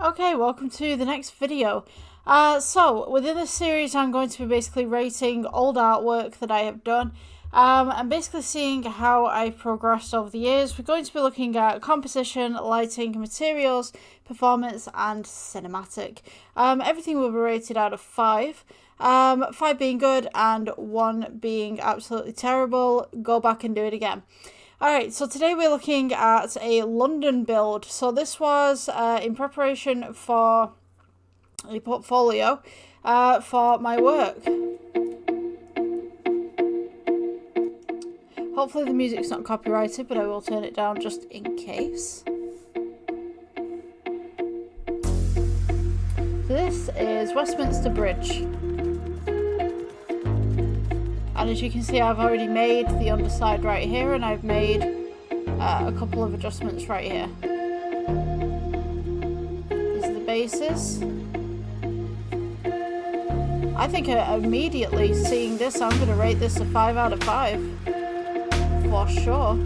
Okay, welcome to the next video. So within this series I'm going to be basically rating old artwork that I have done and basically seeing how I've progressed over the years. We're going to be looking at composition, lighting, materials, performance and cinematic. Everything will be rated out of 5. 5 being good and 1 being absolutely terrible. Go back and do it again. Alright, so today we're looking at a London build. So this was in preparation for a portfolio for my work. Hopefully the music's not copyrighted, but I will turn it down just in case. So this is Westminster Bridge. And as you can see, I've already made the underside right here, and I've made a couple of adjustments right here. These are the bases. I think immediately seeing this, I'm going to rate this a 5 out of 5. For sure.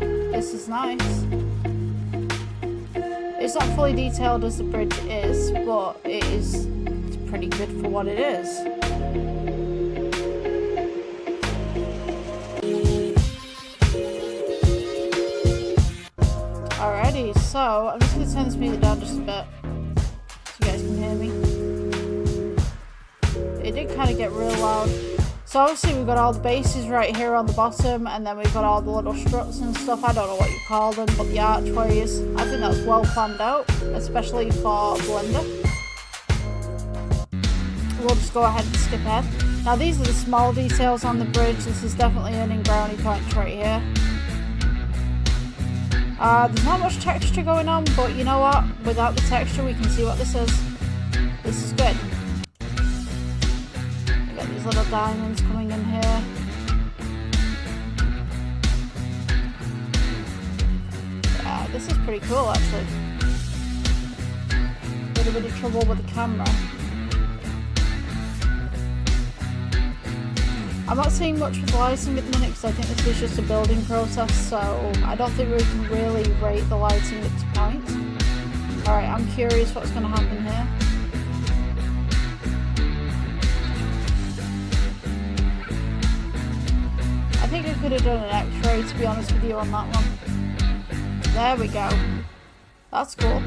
This is nice. It's not fully detailed as the bridge is, but it's pretty good for what it is. Alrighty, so I'm just going to turn this music down just a bit so you guys can hear me. It did kind of get real loud. So obviously we've got all the bases right here on the bottom, and then we've got all the little struts and stuff. I don't know what you call them, but the archways. I think that's well planned out, especially for Blender. We'll just go ahead and skip ahead. Now these are the small details on the bridge. This is definitely earning brownie points right here. There's not much texture going on, but you know what? Without the texture, we can see what this is. This is good. We got these little diamonds coming in here. Yeah, this is pretty cool, actually. Got a bit of trouble with the camera. I'm not seeing much with lighting at the minute because I think this is just a building process, so I don't think we can really rate the lighting at this point. Alright, I'm curious what's going to happen here. I think I could have done an X-ray, to be honest with you, on that one. There we go. That's cool.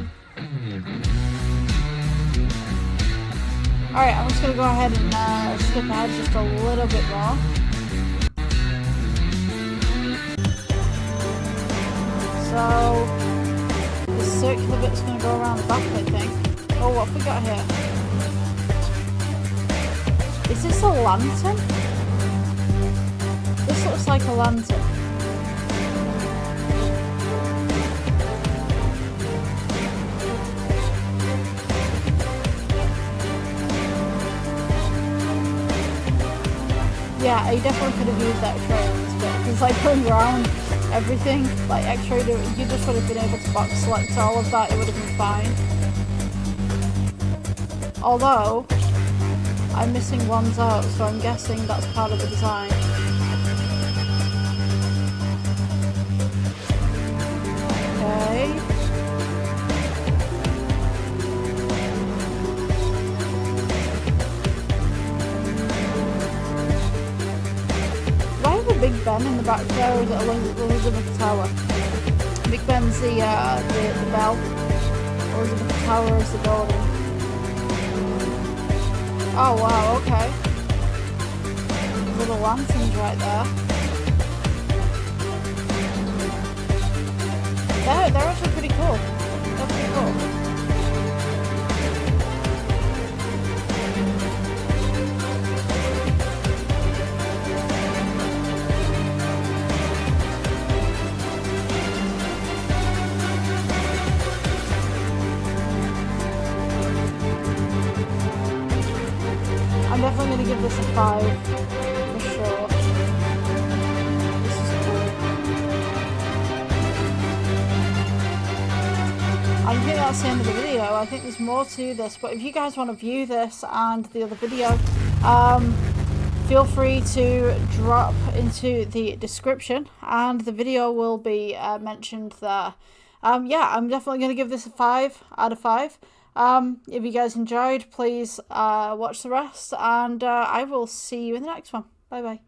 Alright, I'm just going to go ahead and skip ahead just a little bit more. So, the circular bit's going to go around the back, I think. Oh, what have we got here? Is this a lantern? This looks like a lantern. Yeah, I definitely could have used X-ray on this bit. It's like going around everything. Like X-ray, you just would have been able to box select all of that, it would have been fine. Although, I'm missing ones out, so I'm guessing that's part of the design. Okay. Big Ben in the back there, or is it Elizabeth Tower? Big Ben's the bell. Elizabeth Tower is the building. Oh wow, okay. Little lanterns right there. They're actually pretty cool. They're pretty cool. I'm definitely going to give this a 5, for sure. This is cool. I think that's the end of the video. I think there's more to this, but if you guys want to view this and the other video, feel free to drop into the description and the video will be mentioned there. Yeah, I'm definitely going to give this a 5 out of 5. If you guys enjoyed, please watch the rest, and I will see you in the next one. Bye bye.